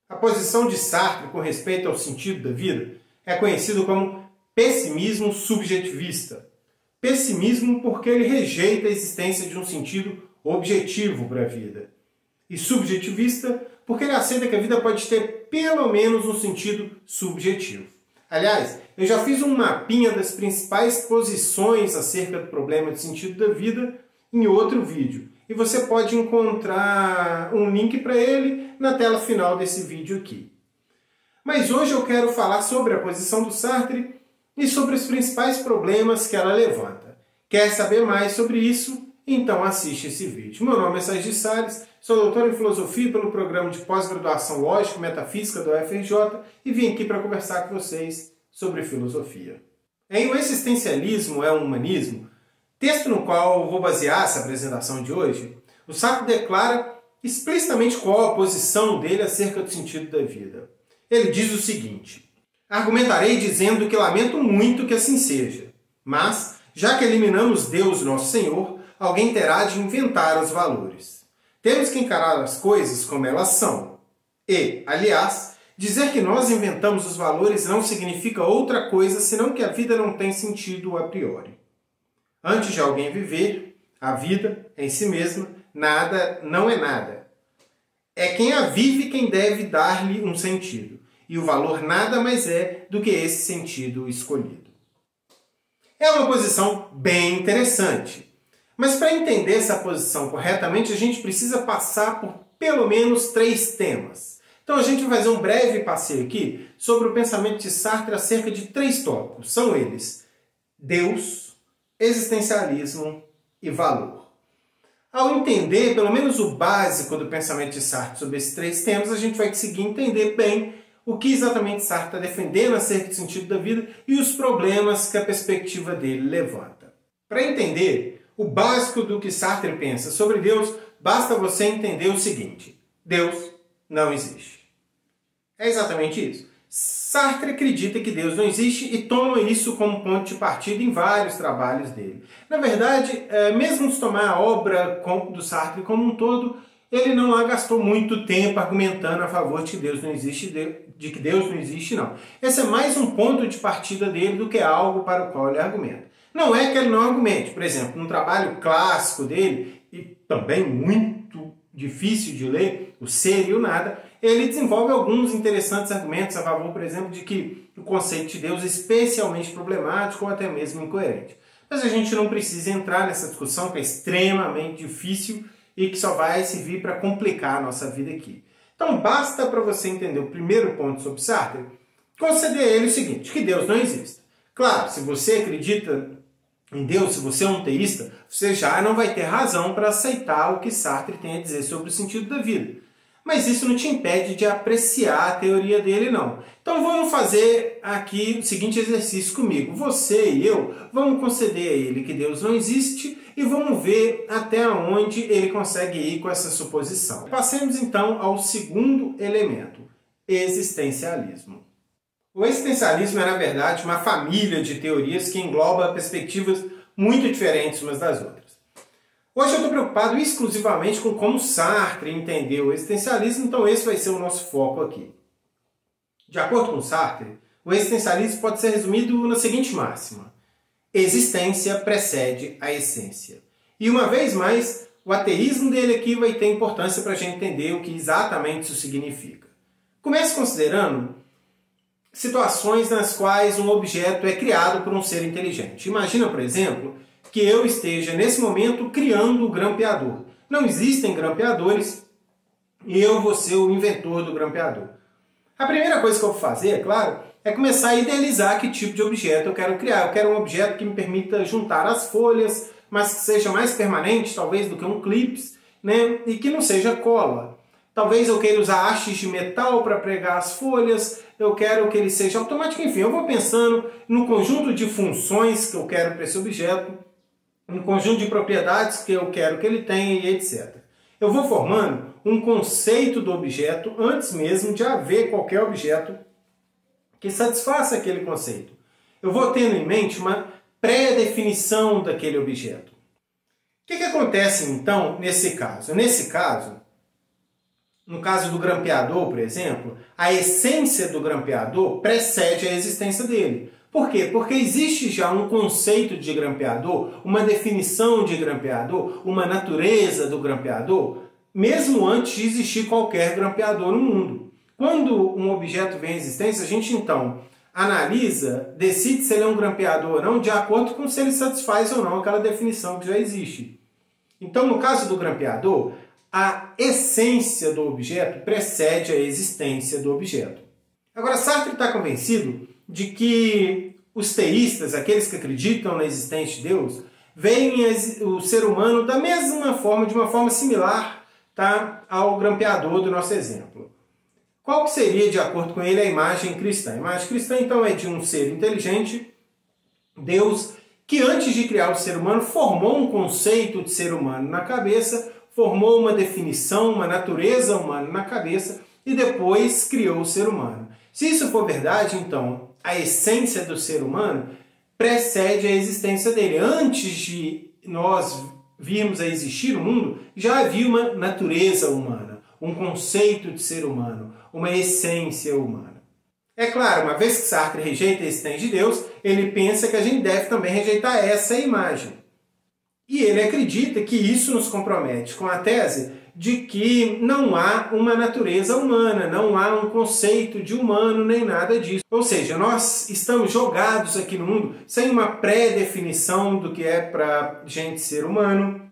A posição de Sartre com respeito ao sentido da vida é conhecido como pessimismo subjetivista. Pessimismo porque ele rejeita a existência de um sentido objetivo para a vida. E subjetivista porque ele aceita que a vida pode ter pelo menos um sentido subjetivo. Aliás, eu já fiz um mapinha das principais posições acerca do problema de sentido da vida em outro vídeo. E você pode encontrar um link para ele na tela final desse vídeo aqui. Mas hoje eu quero falar sobre a posição do Sartre e sobre os principais problemas que ela levanta. Quer saber mais sobre isso? Então assiste esse vídeo. Meu nome é Sérgio Salles, sou doutor em filosofia pelo programa de pós-graduação Lógica e Metafísica da UFRJ e vim aqui para conversar com vocês sobre filosofia. Em O Existencialismo é um Humanismo, texto no qual eu vou basear essa apresentação de hoje, o Sartre declara explicitamente qual a posição dele acerca do sentido da vida. Ele diz o seguinte: argumentarei dizendo que lamento muito que assim seja, mas, já que eliminamos Deus, nosso Senhor, alguém terá de inventar os valores. Temos que encarar as coisas como elas são. E, aliás, dizer que nós inventamos os valores não significa outra coisa senão que a vida não tem sentido a priori. Antes de alguém viver, a vida, em si mesma, nada não é nada. É quem a vive quem deve dar-lhe um sentido. E o valor nada mais é do que esse sentido escolhido. É uma posição bem interessante. Mas para entender essa posição corretamente, a gente precisa passar por pelo menos 3 temas. Então a gente vai fazer um breve passeio aqui sobre o pensamento de Sartre acerca de 3 tópicos. São eles: Deus, existencialismo e valor. Ao entender pelo menos o básico do pensamento de Sartre sobre esses 3 temas, a gente vai conseguir entender bem o que exatamente Sartre está defendendo acerca do sentido da vida e os problemas que a perspectiva dele levanta. Para entender o básico do que Sartre pensa sobre Deus, basta você entender o seguinte: Deus não existe. É exatamente isso. Sartre acredita que Deus não existe e toma isso como ponto de partida em vários trabalhos dele. Na verdade, mesmo se tomar a obra do Sartre como um todo, ele não lá gastou muito tempo argumentando a favor de que Deus não existe, não. Esse é mais um ponto de partida dele do que algo para o qual ele argumenta. Não é que ele não argumente. Por exemplo, num trabalho clássico dele, e também muito difícil de ler, O Ser e o Nada, ele desenvolve alguns interessantes argumentos a favor, por exemplo, de que o conceito de Deus é especialmente problemático ou até mesmo incoerente. Mas a gente não precisa entrar nessa discussão que é extremamente difícil e que só vai servir para complicar a nossa vida aqui. Então basta para você entender o primeiro ponto sobre Sartre, conceder a ele o seguinte: que Deus não existe. Claro, se você acredita em Deus, se você é um teísta, você já não vai ter razão para aceitar o que Sartre tem a dizer sobre o sentido da vida. Mas isso não te impede de apreciar a teoria dele, não. Então vamos fazer aqui o seguinte exercício comigo. Você e eu vamos conceder a ele que Deus não existe e vamos ver até onde ele consegue ir com essa suposição. Passemos então ao segundo elemento: existencialismo. O existencialismo é, na verdade, uma família de teorias que engloba perspectivas muito diferentes umas das outras. Hoje eu estou preocupado exclusivamente com como Sartre entendeu o existencialismo, então esse vai ser o nosso foco aqui. De acordo com Sartre, o existencialismo pode ser resumido na seguinte máxima: existência precede a essência. E uma vez mais, o ateísmo dele aqui vai ter importância para a gente entender o que exatamente isso significa. Comece considerando situações nas quais um objeto é criado por um ser inteligente. Imagina, por exemplo, que eu esteja nesse momento criando o grampeador. Não existem grampeadores e eu vou ser o inventor do grampeador. A primeira coisa que eu vou fazer, é claro, é começar a idealizar que tipo de objeto eu quero criar. Eu quero um objeto que me permita juntar as folhas, mas que seja mais permanente, talvez, do que um clips, né? E que não seja cola. Talvez eu queira usar hastes de metal para pregar as folhas, eu quero que ele seja automático, enfim, eu vou pensando no conjunto de funções que eu quero para esse objeto, no conjunto de propriedades que eu quero que ele tenha e etc. Eu vou formando um conceito do objeto antes mesmo de haver qualquer objeto que satisfaça aquele conceito. Eu vou tendo em mente uma pré-definição daquele objeto. O que acontece então nesse caso? Nesse caso, No caso do grampeador, por exemplo, a essência do grampeador precede a existência dele. Por quê? Porque existe já um conceito de grampeador, uma definição de grampeador, uma natureza do grampeador, mesmo antes de existir qualquer grampeador no mundo. Quando um objeto vem à existência, a gente então analisa, decide se ele é um grampeador ou não, de acordo com se ele satisfaz ou não aquela definição que já existe. Então, no caso do grampeador, a essência do objeto precede a existência do objeto. Agora, Sartre está convencido de que os teístas, aqueles que acreditam na existência de Deus, veem o ser humano da mesma forma, de uma forma similar, tá, ao grampeador do nosso exemplo. Qual que seria, de acordo com ele, a imagem cristã? A imagem cristã, então, é de um ser inteligente, Deus, que antes de criar o ser humano, formou um conceito de ser humano na cabeça, formou uma definição, uma natureza humana na cabeça e depois criou o ser humano. Se isso for verdade, então, a essência do ser humano precede a existência dele. Antes de nós virmos a existir o mundo, já havia uma natureza humana, um conceito de ser humano, uma essência humana. É claro, uma vez que Sartre rejeita a existência de Deus, ele pensa que a gente deve também rejeitar essa imagem. E ele acredita que isso nos compromete com a tese de que não há uma natureza humana, não há um conceito de humano, nem nada disso. Ou seja, nós estamos jogados aqui no mundo sem uma pré-definição do que é para gente ser humano,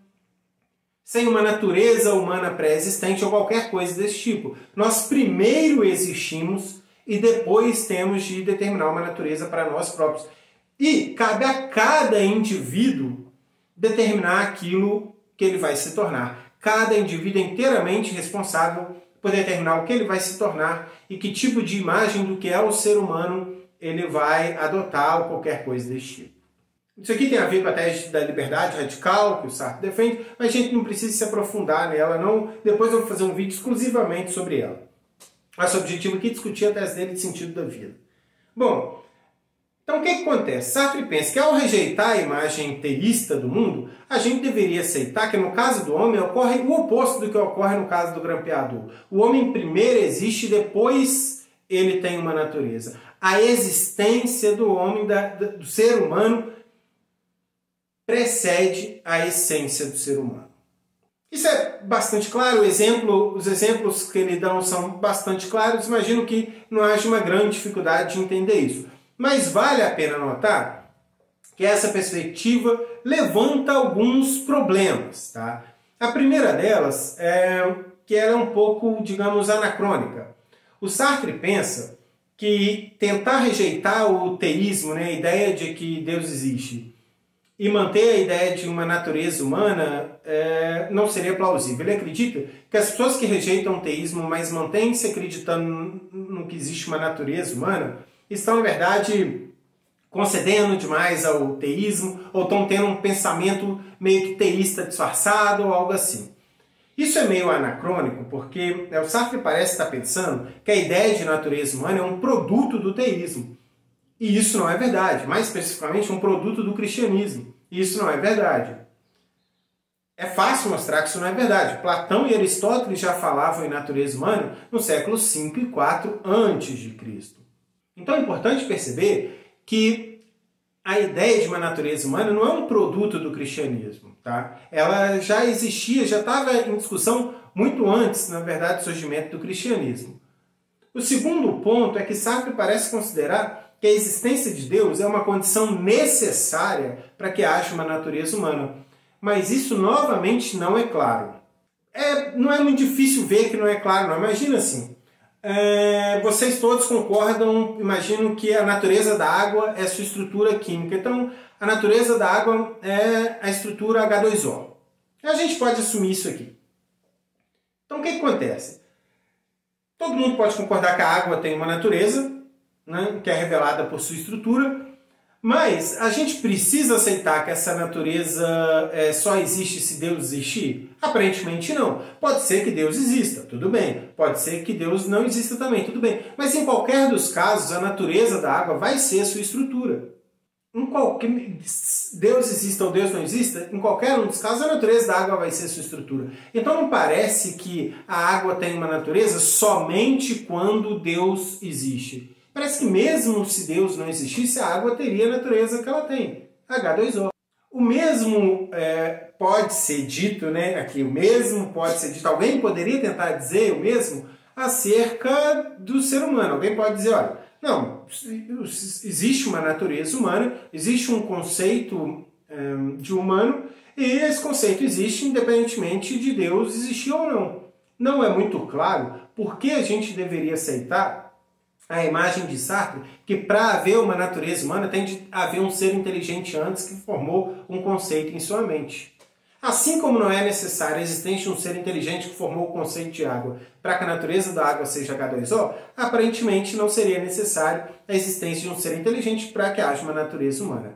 sem uma natureza humana pré-existente ou qualquer coisa desse tipo. Nós primeiro existimos e depois temos de determinar uma natureza para nós próprios. E cabe a cada indivíduo determinar aquilo que ele vai se tornar. Cada indivíduo é inteiramente responsável por determinar o que ele vai se tornar e que tipo de imagem do que é o ser humano ele vai adotar ou qualquer coisa desse tipo. Isso aqui tem a ver com a tese da liberdade radical que o Sartre defende, mas a gente não precisa se aprofundar nela, não. Depois eu vou fazer um vídeo exclusivamente sobre ela. Nosso objetivo aqui é discutir a tese dele de sentido da vida. Bom, então o que acontece? Sartre pensa que ao rejeitar a imagem teísta do mundo, a gente deveria aceitar que no caso do homem ocorre o oposto do que ocorre no caso do grampeador. O homem primeiro existe, depois ele tem uma natureza. A existência do homem, do ser humano, precede a essência do ser humano. Isso é bastante claro, os exemplos que ele dão são bastante claros, imagino que não haja uma grande dificuldade de entender isso. Mas vale a pena notar que essa perspectiva levanta alguns problemas. Tá? A primeira delas é que ela é um pouco, digamos, anacrônica. O Sartre pensa que tentar rejeitar o teísmo, né, a ideia de que Deus existe, e manter a ideia de uma natureza humana não seria plausível. Ele acredita que as pessoas que rejeitam o teísmo, mas mantêm-se acreditando no que existe uma natureza humana, estão, na verdade, concedendo demais ao teísmo ou estão tendo um pensamento meio que teísta disfarçado ou algo assim. Isso é meio anacrônico porque o Sartre parece estar pensando que a ideia de natureza humana é um produto do teísmo. E isso não é verdade, mais especificamente um produto do cristianismo. E isso não é verdade. É fácil mostrar que isso não é verdade. Platão e Aristóteles já falavam em natureza humana no século V e IV a.C. Então é importante perceber que a ideia de uma natureza humana não é um produto do cristianismo. Tá? Ela já existia, já estava em discussão muito antes, na verdade, do surgimento do cristianismo. O segundo ponto é que Sartre parece considerar que a existência de Deus é uma condição necessária para que haja uma natureza humana. Mas isso, novamente, não é claro. Não é muito difícil ver que não é claro, não. Imagina assim, vocês todos concordam, imaginam que a natureza da água é a sua estrutura química. Então, a natureza da água é a estrutura H2O. A gente pode assumir isso aqui. Então, o que acontece? Todo mundo pode concordar que a água tem uma natureza, né, que é revelada por sua estrutura, mas a gente precisa aceitar que essa natureza só existe se Deus existir? Aparentemente não. Pode ser que Deus exista, tudo bem. Pode ser que Deus não exista também, tudo bem. Mas em qualquer dos casos, a natureza da água vai ser sua estrutura. Deus exista ou Deus não exista, em qualquer um dos casos a natureza da água vai ser sua estrutura. Então não parece que a água tem uma natureza somente quando Deus existe. Parece que mesmo se Deus não existisse, a água teria a natureza que ela tem, H2O. O mesmo pode ser dito, aqui, o mesmo pode ser dito, alguém poderia tentar dizer o mesmo acerca do ser humano. Alguém pode dizer, olha, não, existe uma natureza humana, existe um conceito de humano, e esse conceito existe independentemente de Deus existir ou não. Não é muito claro por que a gente deveria aceitar a imagem de Sartre, que para haver uma natureza humana tem de haver um ser inteligente antes que formou um conceito em sua mente. Assim como não é necessária a existência de um ser inteligente que formou o conceito de água para que a natureza da água seja H2O, aparentemente não seria necessário a existência de um ser inteligente para que haja uma natureza humana.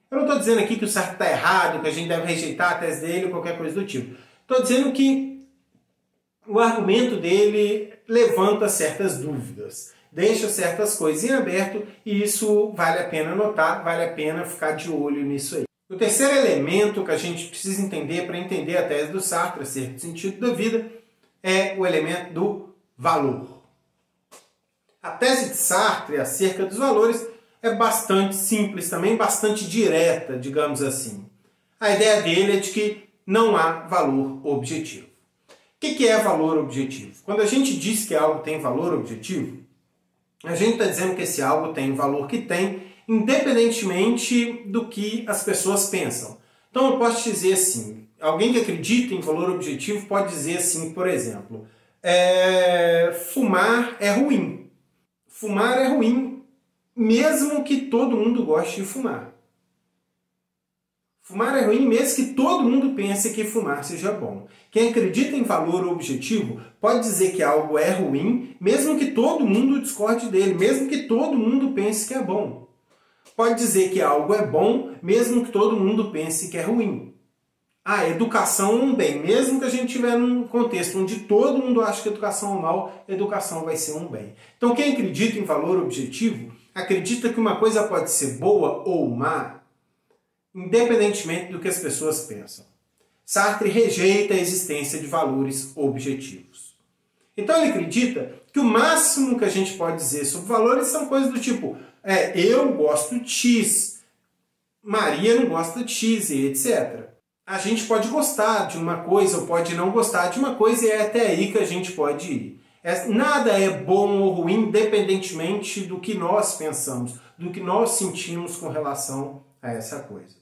Eu não estou dizendo aqui que o Sartre está errado, que a gente deve rejeitar a tese dele ou qualquer coisa do tipo. Estou dizendo que o argumento dele levanta certas dúvidas, deixa certas coisas em aberto e isso vale a pena notar, vale a pena ficar de olho nisso aí. O terceiro elemento que a gente precisa entender para entender a tese do Sartre acerca do sentido da vida é o elemento do valor. A tese de Sartre acerca dos valores é bastante simples também, bastante direta, digamos assim. A ideia dele é de que não há valor objetivo. O que é valor objetivo? Quando a gente diz que algo tem valor objetivo, a gente está dizendo que esse algo tem o valor que tem, independentemente do que as pessoas pensam. Então eu posso dizer assim, alguém que acredita em valor objetivo pode dizer assim, por exemplo, fumar é ruim. Fumar é ruim, mesmo que todo mundo goste de fumar. Fumar é ruim mesmo que todo mundo pense que fumar seja bom. Quem acredita em valor objetivo pode dizer que algo é ruim, mesmo que todo mundo discorde dele, mesmo que todo mundo pense que é bom. Pode dizer que algo é bom, mesmo que todo mundo pense que é ruim. A educação é um bem, mesmo que a gente estiver num contexto onde todo mundo acha que a educação é mal, a educação vai ser um bem. Então quem acredita em valor objetivo, acredita que uma coisa pode ser boa ou má, independentemente do que as pessoas pensam. Sartre rejeita a existência de valores objetivos. Então ele acredita que o máximo que a gente pode dizer sobre valores são coisas do tipo eu gosto de X, Maria não gosta de X e etc. A gente pode gostar de uma coisa ou pode não gostar de uma coisa e é até aí que a gente pode ir. Nada é bom ou ruim independentemente do que nós pensamos, do que nós sentimos com relação a essa coisa.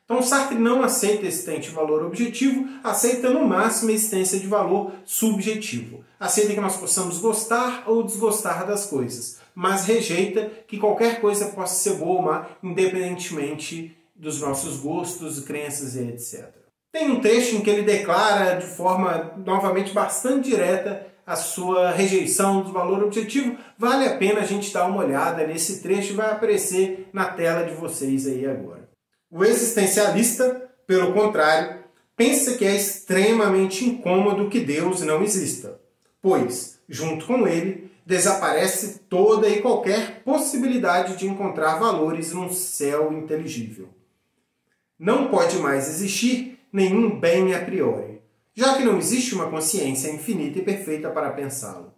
Então Sartre não aceita a existência de valor objetivo, aceita no máximo a existência de valor subjetivo. Aceita que nós possamos gostar ou desgostar das coisas, mas rejeita que qualquer coisa possa ser boa ou má, independentemente dos nossos gostos, crenças e etc. Tem um trecho em que ele declara de forma, novamente, bastante direta a sua rejeição do valor objetivo. Vale a pena a gente dar uma olhada nesse trecho, vai aparecer na tela de vocês aí agora. O existencialista, pelo contrário, pensa que é extremamente incômodo que Deus não exista, pois, junto com ele, desaparece toda e qualquer possibilidade de encontrar valores num céu inteligível. Não pode mais existir nenhum bem a priori, já que não existe uma consciência infinita e perfeita para pensá-lo.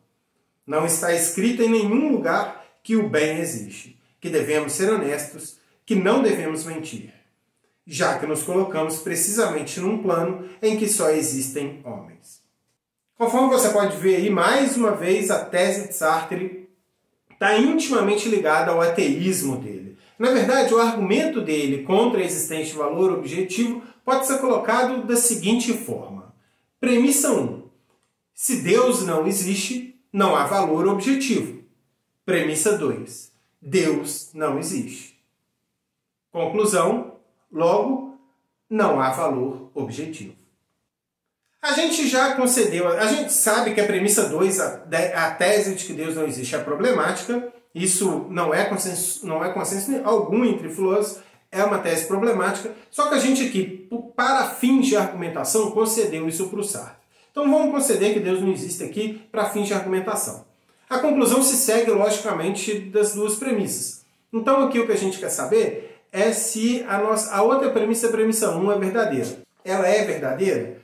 Não está escrito em nenhum lugar que o bem existe, que devemos ser honestos, que não devemos mentir, já que nos colocamos precisamente num plano em que só existem homens. Conforme você pode ver aí, mais uma vez, a tese de Sartre está intimamente ligada ao ateísmo dele. Na verdade, o argumento dele contra a existência de valor objetivo pode ser colocado da seguinte forma. Premissa 1. Se Deus não existe, não há valor objetivo. Premissa 2. Deus não existe. Conclusão. Logo, não há valor objetivo. A gente já concedeu, a gente sabe que a premissa 2, a tese de que Deus não existe é problemática. Isso não é consenso algum entre filósofos, é uma tese problemática. Só que a gente aqui, para fins de argumentação, concedeu isso para o Sartre. Então vamos conceder que Deus não existe aqui para fins de argumentação. A conclusão se segue, logicamente, das duas premissas. Então aqui o que a gente quer saber é se a outra premissa, a premissa 1, é verdadeira. Ela é verdadeira?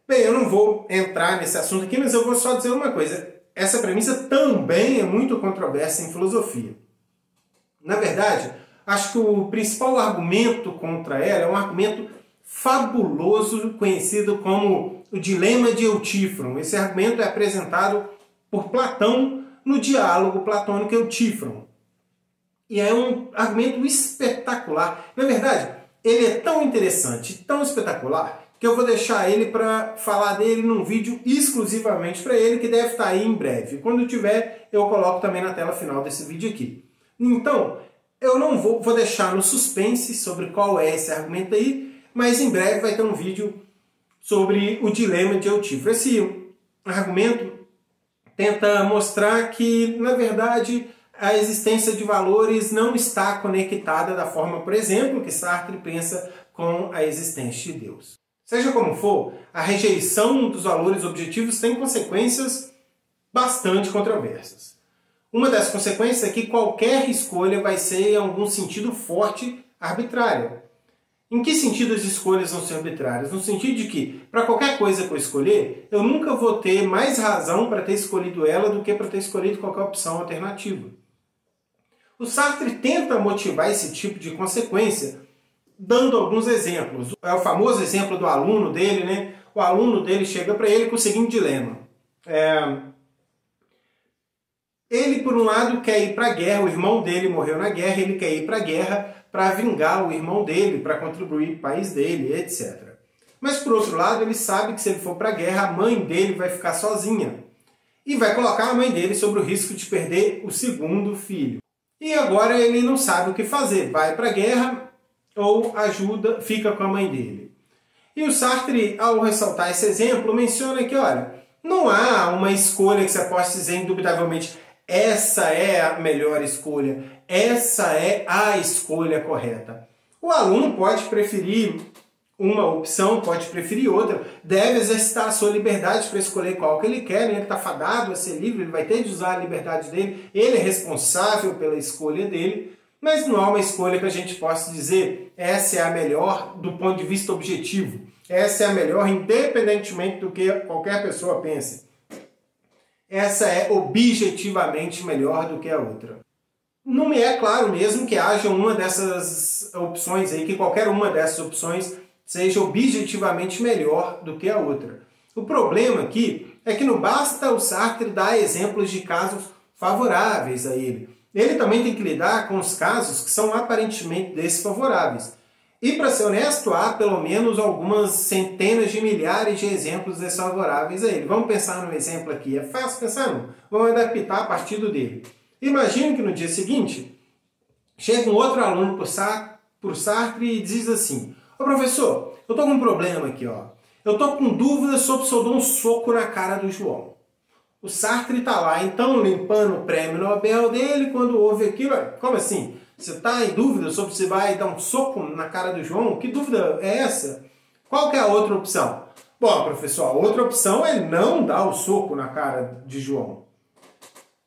Bem, eu não vou entrar nesse assunto aqui, mas eu vou só dizer uma coisa. Essa premissa também é muito controversa em filosofia. Na verdade, acho que o principal argumento contra ela é um argumento fabuloso, conhecido como o dilema de Eutífron. Esse argumento é apresentado por Platão no diálogo platônico Eutífron. E é um argumento espetacular. Na verdade, ele é tão interessante, tão espetacular, que eu vou deixar ele para falar dele num vídeo exclusivamente para ele, que deve estar aí em breve. Quando tiver, eu coloco também na tela final desse vídeo aqui. Então, eu não vou deixar no suspense sobre qual é esse argumento aí, mas em breve vai ter um vídeo sobre o dilema de Eutífron. Esse argumento tenta mostrar que, na verdade, a existência de valores não está conectada da forma, por exemplo, que Sartre pensa com a existência de Deus. Seja como for, a rejeição dos valores objetivos tem consequências bastante controversas. Uma das consequências é que qualquer escolha vai ser, em algum sentido forte, arbitrária. Em que sentido as escolhas vão ser arbitrárias? No sentido de que, para qualquer coisa que eu escolher, eu nunca vou ter mais razão para ter escolhido ela do que para ter escolhido qualquer opção alternativa. O Sartre tenta motivar esse tipo de consequência dando alguns exemplos. É o famoso exemplo do aluno dele, né? O aluno dele chega para ele com o seguinte dilema. Ele, por um lado, quer ir para a guerra, o irmão dele morreu na guerra, ele quer ir para a guerra para vingar o irmão dele, para contribuir para o país dele, etc. Mas, por outro lado, ele sabe que se ele for para a guerra, a mãe dele vai ficar sozinha. E vai colocar a mãe dele sobre o risco de perder o segundo filho. E agora ele não sabe o que fazer. Vai para a guerra ou fica com a mãe dele. E o Sartre, ao ressaltar esse exemplo, menciona que, olha, não há uma escolha que você possa dizer indubitavelmente essa é a melhor escolha, essa é a escolha correta. O aluno pode preferir uma opção, pode preferir outra, deve exercitar a sua liberdade para escolher qual que ele quer, ele está fadado a ser livre, ele vai ter de usar a liberdade dele, ele é responsável pela escolha dele, mas não há uma escolha que a gente possa dizer essa é a melhor do ponto de vista objetivo, essa é a melhor independentemente do que qualquer pessoa pense. Essa é objetivamente melhor do que a outra. Não me é claro mesmo que haja uma dessas opções aí, que qualquer uma dessas opções seja objetivamente melhor do que a outra. O problema aqui é que não basta o Sartre dar exemplos de casos favoráveis a ele. Ele também tem que lidar com os casos que são aparentemente desfavoráveis. E, para ser honesto, há pelo menos algumas centenas de milhares de exemplos desfavoráveis a ele. Vamos pensar num exemplo aqui. É fácil pensar, não? Vamos adaptar a partir dele. Imagine que no dia seguinte, chega um outro aluno para o Sartre e diz assim: ô professor, eu estou com um problema aqui, ó. Eu estou com dúvidas sobre se eu dou um soco na cara do João. O Sartre está lá, então, limpando o prêmio Nobel dele, quando ouve aquilo, como assim? Você está em dúvida sobre se vai dar um soco na cara do João? Que dúvida é essa? Qual que é a outra opção? Bom, professor, a outra opção é não dar o soco na cara de João.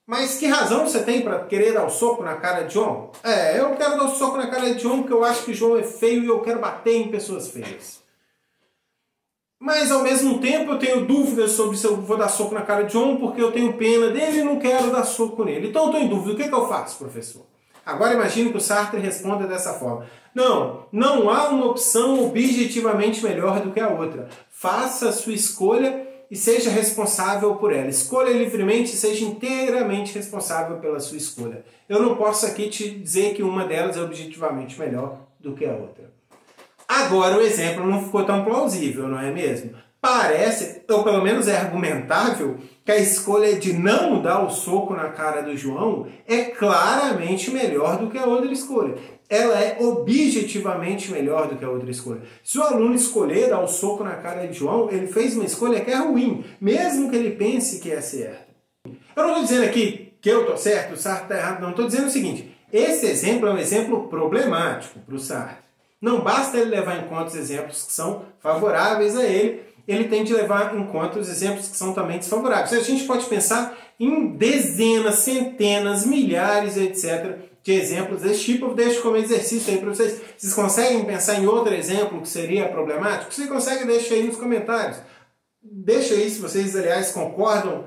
Mas que razão você tem para querer dar o soco na cara de João? Eu quero dar o soco na cara de João porque eu acho que João é feio e eu quero bater em pessoas feias. Mas, ao mesmo tempo, eu tenho dúvidas sobre se eu vou dar soco na cara de João porque eu tenho pena dele e não quero dar soco nele. Então, eu estou em dúvida. O que eu faço, professor? Agora, imagine que o Sartre responda dessa forma. Não há uma opção objetivamente melhor do que a outra. Faça a sua escolha e seja responsável por ela. Escolha livremente e seja inteiramente responsável pela sua escolha. Eu não posso aqui te dizer que uma delas é objetivamente melhor do que a outra. Agora o exemplo não ficou tão plausível, não é mesmo? Parece, ou pelo menos é argumentável, que a escolha de não dar o soco na cara do João é claramente melhor do que a outra escolha. Ela é objetivamente melhor do que a outra escolha. Se o aluno escolher dar o soco na cara de João, ele fez uma escolha que é ruim, mesmo que ele pense que é certa. Eu não estou dizendo aqui que eu estou certo, o Sartre está errado, não. Estou dizendo o seguinte, esse exemplo é um exemplo problemático para o Sartre. Não basta ele levar em conta os exemplos que são favoráveis a ele, ele tem de levar em conta os exemplos que são também desfavoráveis. A gente pode pensar em dezenas, centenas, milhares, etc., de exemplos desse tipo, eu deixo como exercício aí para vocês. Vocês conseguem pensar em outro exemplo que seria problemático? Se consegue, deixa aí nos comentários. Deixa aí se vocês, aliás, concordam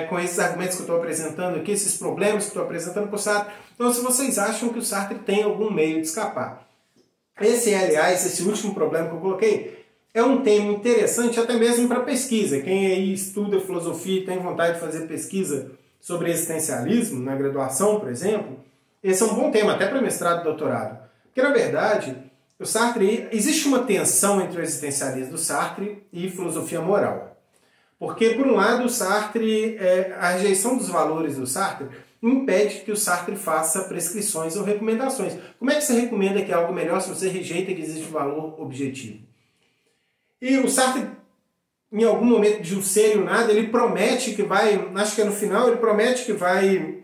com esses argumentos que eu estou apresentando aqui, esses problemas que eu estou apresentando para o Sartre. Então, se vocês acham que o Sartre tem algum meio de escapar. Aliás, esse último problema que eu coloquei, é um tema interessante até mesmo para pesquisa. Quem aí estuda filosofia e tem vontade de fazer pesquisa sobre existencialismo, na graduação, por exemplo, esse é um bom tema, até para mestrado e doutorado. Porque, na verdade, o Sartre, existe uma tensão entre o existencialismo do Sartre e filosofia moral. Porque, por um lado, o Sartre, a rejeição dos valores do Sartre impede que o Sartre faça prescrições ou recomendações. Como é que você recomenda que é algo melhor se você rejeita que existe um valor objetivo? E o Sartre, em algum momento de um ser e um nada, ele promete que vai, acho que é no final, ele promete que vai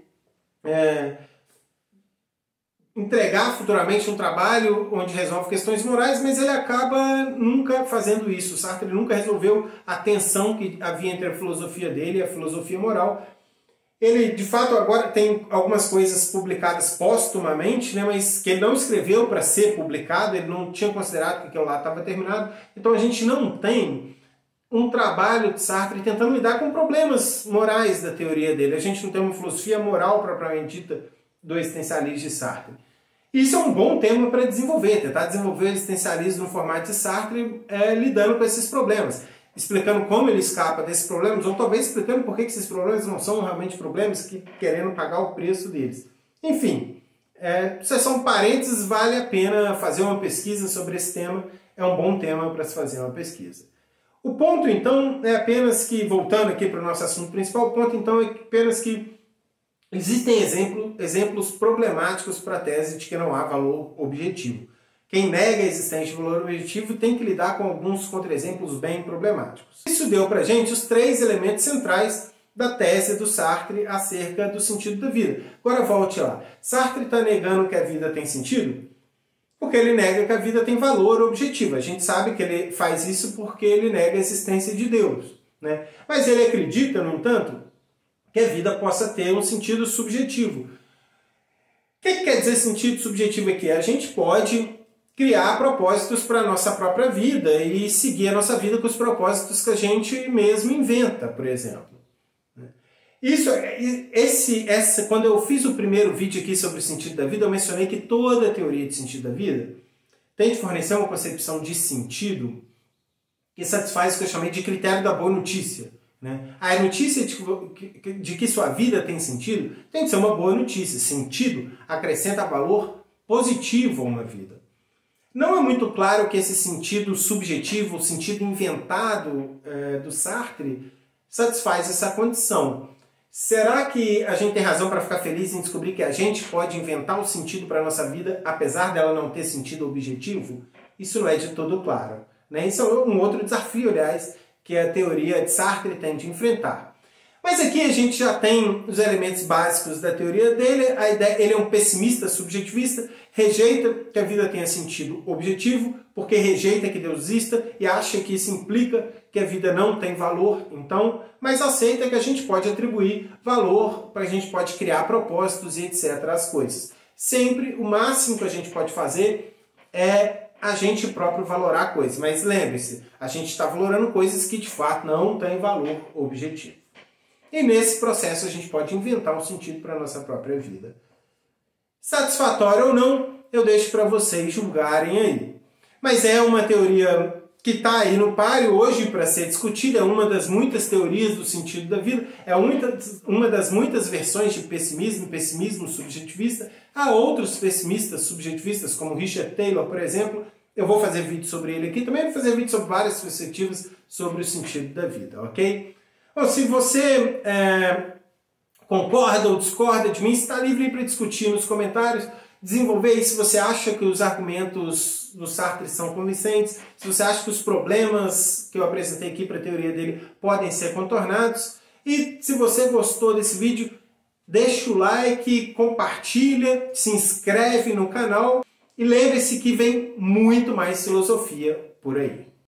entregar futuramente um trabalho onde resolve questões morais, mas ele acaba nunca fazendo isso. O Sartre nunca resolveu a tensão que havia entre a filosofia dele e a filosofia moral. Ele, de fato, agora tem algumas coisas publicadas póstumamente, né, mas que ele não escreveu para ser publicado, ele não tinha considerado que aquilo lá estava terminado. Então a gente não tem um trabalho de Sartre tentando lidar com problemas morais da teoria dele. A gente não tem uma filosofia moral propriamente dita do existencialismo de Sartre. Isso é um bom tema para desenvolver, tentar desenvolver o existencialismo no formato de Sartre, lidando com esses problemas, explicando como ele escapa desses problemas, ou talvez explicando por que esses problemas não são realmente problemas, que querendo pagar o preço deles. Enfim, se são parênteses, vale a pena fazer uma pesquisa sobre esse tema, é um bom tema para se fazer uma pesquisa. O ponto, então, é apenas que, voltando aqui para o nosso assunto principal, o ponto, então, é apenas que existem exemplos problemáticos para a tese de que não há valor objetivo. Quem nega a existência de valor objetivo tem que lidar com alguns contra-exemplos bem problemáticos. Isso deu para a gente os 3 elementos centrais da tese do Sartre acerca do sentido da vida. Agora volte lá. Sartre está negando que a vida tem sentido? Porque ele nega que a vida tem valor objetivo. A gente sabe que ele faz isso porque ele nega a existência de Deus, né? Mas ele acredita, no entanto, que a vida possa ter um sentido subjetivo. O que quer dizer sentido subjetivo aqui? A gente pode criar propósitos para a nossa própria vida e seguir a nossa vida com os propósitos que a gente mesmo inventa, por exemplo. Quando eu fiz o primeiro vídeo aqui sobre o sentido da vida, eu mencionei que toda a teoria de sentido da vida tem de fornecer uma concepção de sentido que satisfaz o que eu chamei de critério da boa notícia. A notícia de que sua vida tem sentido tem que ser uma boa notícia. Sentido acrescenta valor positivo a uma vida. Não é muito claro que esse sentido subjetivo, o sentido inventado do Sartre, satisfaz essa condição. Será que a gente tem razão para ficar feliz em descobrir que a gente pode inventar um sentido para a nossa vida, apesar dela não ter sentido objetivo? Isso não é de todo claro, né? Isso é um outro desafio, aliás, que a teoria de Sartre tem de enfrentar. Mas aqui a gente já tem os elementos básicos da teoria dele. Ele é um pessimista subjetivista, rejeita que a vida tenha sentido objetivo, porque rejeita que Deus exista e acha que isso implica que a vida não tem valor, então, mas aceita que a gente pode atribuir valor, a gente pode criar propósitos e etc. às coisas. Sempre o máximo que a gente pode fazer é a gente próprio valorar coisas. Mas lembre-se, a gente está valorando coisas que de fato não têm valor objetivo. E nesse processo a gente pode inventar um sentido para a nossa própria vida. Satisfatório ou não, eu deixo para vocês julgarem aí. Mas é uma teoria que está aí no páreo hoje para ser discutida, é uma das muitas teorias do sentido da vida, é uma das muitas versões de pessimismo subjetivista. Há outros pessimistas subjetivistas, como Richard Taylor, por exemplo. Eu vou fazer vídeo sobre ele aqui, também vou fazer vídeo sobre várias perspectivas sobre o sentido da vida, ok? Bom, se você concorda ou discorda de mim, está livre para discutir nos comentários, desenvolver aí se você acha que os argumentos do Sartre são convincentes, se você acha que os problemas que eu apresentei aqui para a teoria dele podem ser contornados. E se você gostou desse vídeo, deixa o like, compartilha, se inscreve no canal e lembre-se que vem muito mais filosofia por aí.